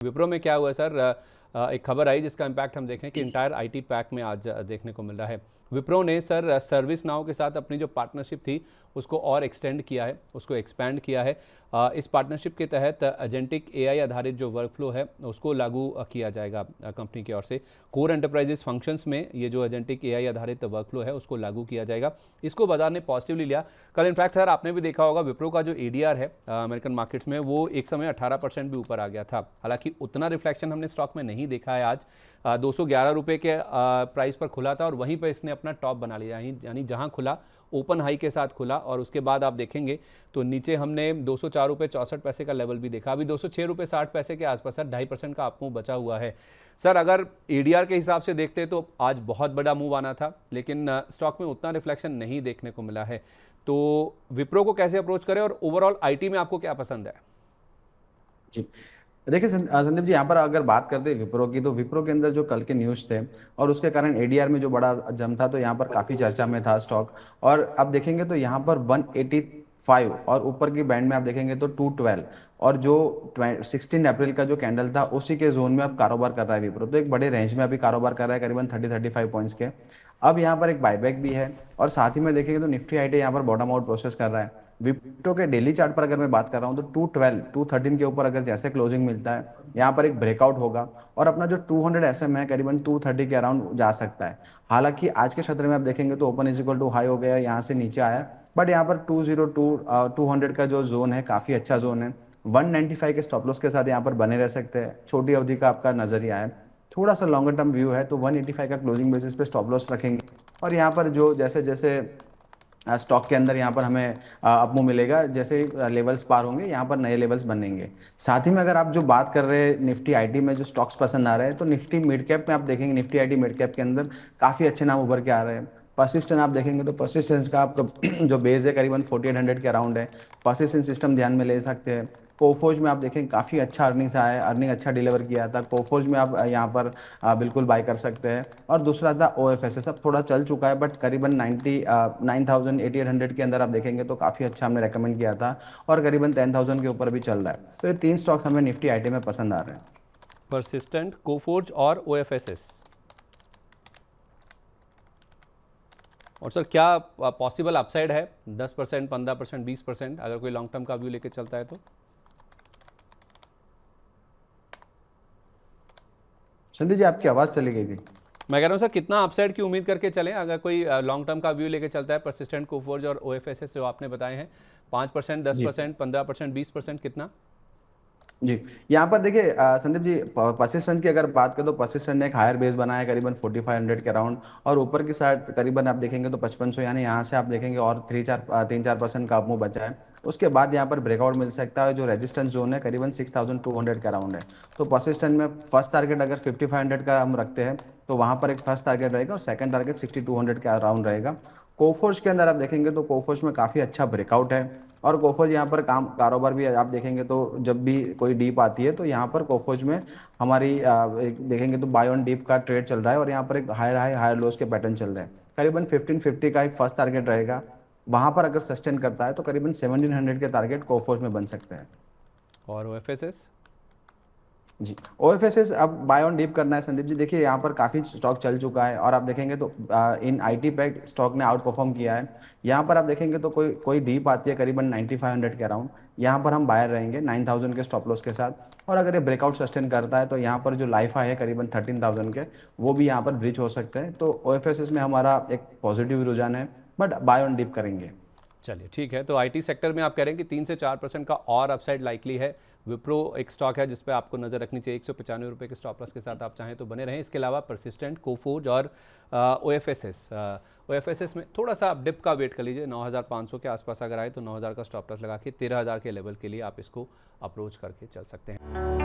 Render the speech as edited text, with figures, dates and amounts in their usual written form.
विप्रो में क्या हुआ सर, एक खबर आई जिसका इम्पैक्ट हम देखें कि इंटायर आईटी पैक में आज देखने को मिल रहा है। विप्रो ने सर सर्विस नाउ के साथ अपनी जो पार्टनरशिप थी उसको और एक्सटेंड किया है, उसको एक्सपैंड किया है। इस पार्टनरशिप के तहत एजेंटिक एआई आधारित जो वर्कफ्लो है उसको लागू किया जाएगा कंपनी की ओर से। कोर एंटरप्राइजेस फंक्शंस में ये जो एजेंटिक एआई आधारित वर्कफ्लो है उसको लागू किया जाएगा। इसको बाजार ने पॉजिटिवली लिया। कल इनफैक्ट सर आपने भी देखा होगा विप्रो का जो एडीआर है अमेरिकन मार्केट्स में वो एक समय 18% भी ऊपर आ गया था। हालांकि उतना रिफ्लेक्शन हमने स्टॉक में नहीं देखा है। आज 211 रुपये के प्राइस पर खुला था और वहीं पर इसने अपना टॉप बना लिया, यानी जहां खुला ओपन हाई के साथ खुला और उसके बाद आप देखेंगे तो नीचे हमने 204 रुपये 64 पैसे का लेवल भी देखा। अभी 206 रुपये 60 पैसे के आसपास सर 2.5% का अपमूव बचा हुआ है। सर अगर एडीआर के हिसाब से देखते तो आज बहुत बड़ा मूव आना था, लेकिन स्टॉक में उतना रिफ्लेक्शन नहीं देखने को मिला है। तो विप्रो को कैसे अप्रोच करें और ओवरऑल आईटी में आपको क्या पसंद है? जी देखिए संदीप जी, यहाँ पर अगर बात करते हैं विप्रो की, तो विप्रो के अंदर जो कल के न्यूज़ थे और उसके कारण एडीआर में जो बड़ा जम था, तो यहाँ पर काफ़ी चर्चा में था स्टॉक। और अब देखेंगे तो यहाँ पर 185 और ऊपर की बैंड में आप देखेंगे तो 212 और जो 16 अप्रैल का जो कैंडल था उसी के जोन में अब कारोबार कर रहा है विप्रो। तो एक बड़े रेंज में अभी कारोबार कर रहा है, करीबन 30-35 पॉइंट्स के। अब यहाँ पर एक बायबैक भी है और साथ ही में देखेंगे तो निफ्टी आईटी यहाँ पर बॉटम आउट प्रोसेस कर रहा है। विप्रो के डेली चार्ट पर अगर मैं बात कर रहा हूँ तो 212 213 के ऊपर अगर जैसे क्लोजिंग मिलता है, यहाँ पर एक ब्रेकआउट होगा और अपना जो 200 एसएम है करीबन 230 के अराउंड जा सकता है। हालांकि आज के सत्र में आप देखेंगे तो open is equal to high हो गया, यहाँ से नीचे आया, बट यहाँ पर 200 का जो जोन है काफी अच्छा जोन है। 195 के स्टॉप लॉस के साथ यहाँ पर बने रह सकते हैं। छोटी अवधि का आपका नजरिया है, थोड़ा सा लॉन्गर टर्म व्यू है तो 185 का क्लोजिंग बेसिस पे स्टॉप लॉस रखेंगे। और यहाँ पर जो जैसे जैसे स्टॉक के अंदर यहाँ पर हमें अपमूव मिलेगा, जैसे लेवल्स पार होंगे यहाँ पर नए लेवल्स बनेंगे। साथ ही में अगर आप जो बात कर रहे हैं निफ्टी आईटी में जो स्टॉक्स पसंद आ रहे हैं, तो निफ्टी मिड कैप में आप देखेंगे निफ्टी आईटी मिड कैप के अंदर काफ़ी अच्छे नाम उभर के आ रहे हैं। परसिस्टेंट आप देखेंगे तो परसिस्टेंस का आपका जो बेस है करीबन 4800 के अराउंड है। परसिस्टेंट सिस्टम ध्यान में ले सकते हैं। कोफोज में आप देखेंगे काफ़ी अच्छा अर्निंग्स आया है, अर्निंग अच्छा डिलीवर किया था। कोफोज में आप यहाँ पर बिल्कुल बाय कर सकते हैं। और दूसरा था ओ एफ एस एस, अब थोड़ा चल चुका है बट करीबन 9,800 के अंदर आप देखेंगे तो काफ़ी अच्छा हमने रेकमेंड किया था और करीबन 10,000 के ऊपर भी चल रहा है। तो ये तीन स्टॉक्स हमें निफ्टी आईटी में पसंद आ रहे हैं। परसिस्टेंट, कोफोर्ज और ओएफएसएस। और सर क्या पॉसिबल अपसाइड है 10%, 15%, 20% अगर कोई लॉन्ग टर्म का व्यू लेके चलता है तो? संदीप जी, आपकी आवाज़ चली गई थी। मैं कह रहा हूँ सर कितना अपसाइड की उम्मीद करके चलें अगर कोई लॉन्ग टर्म का व्यू लेके चलता है? परसिस्टेंट, कोफोर्ज और ओएफएसएस जो आपने बताए हैं, 5%, जी 10%, 15%, 20%, कितना? जी, यहाँ पर देखिए संदीप जी, परसिस्टेंट की अगर बात करें तो परसिस्टेंट ने एक हायर बेस बनाया है करीबन 4500 के अराउंड और ऊपर की साइड करीबन आप देखेंगे तो 5500, यानी यहाँ से आप देखेंगे और 3-4% का अपमूव बचा है। उसके बाद यहाँ पर ब्रेकआउट मिल सकता है। जो रेजिस्टेंस जोन है करीबन 6200 के अराउंड है। तो परसिस्टेंट में फर्स्ट टारगेट अगर 5500 का हम रखते हैं तो वहाँ पर एक फर्स्ट टारगेट रहेगा और सेकंड टारगेट 6200 के अराउंड रहेगा। कोफोर्ज के अंदर आप देखेंगे तो कोफोर्ज में काफ़ी अच्छा ब्रेकआउट है और कोफोज यहाँ पर कारोबार भी आप देखेंगे तो जब भी कोई डीप आती है तो यहाँ पर कोफोज में हमारी देखेंगे तो बाय ऑन डीप का ट्रेड चल रहा है और यहाँ पर एक हायर हाई हायर लोस के पैटर्न चल रहे हैं। करीबन 1550 का एक फर्स्ट टारगेट रहेगा, वहाँ पर अगर सस्टेन करता है तो करीबन 1700 के टारगेट कोफोज में बन सकते हैं। और ओएफएसएस? जी, ओएफएसएस अब बाय ऑन डीप करना है संदीप जी। देखिए यहाँ पर काफ़ी स्टॉक चल चुका है और आप देखेंगे तो इन आईटी पैक स्टॉक ने आउट परफॉर्म किया है। यहाँ पर आप देखेंगे तो कोई कोई डीप आती है करीबन 9500 के अराउंड, यहाँ पर हम बायर रहेंगे 9000 के स्टॉप लॉस के साथ। और अगर ये ब्रेकआउट सस्टेन करता है तो यहाँ पर जो लाइफ हाई है करीबन 13000 के, वो भी यहाँ पर ब्रीच हो सकते हैं। तो ओएफएसएस में हमारा एक पॉजिटिव रुझान है, बट बाय ऑन डीप करेंगे। चलिए ठीक है, तो आईटी सेक्टर में आप कह रहे हैं कि 3 से 4% का और अपसाइड लाइकली है। विप्रो एक स्टॉक है जिस पे आपको नज़र रखनी चाहिए, 195 रुपये के स्टॉप लॉस के साथ आप चाहें तो बने रहें। इसके अलावा परसिस्टेंट, कोफोर्ज और ओएफएसएस में थोड़ा सा आप डिप का वेट कर लीजिए। 9500 के आसपास अगर आए तो 9000 का स्टॉप लॉस लगा के 13000 के लेवल के लिए आप इसको अप्रोच करके चल सकते हैं।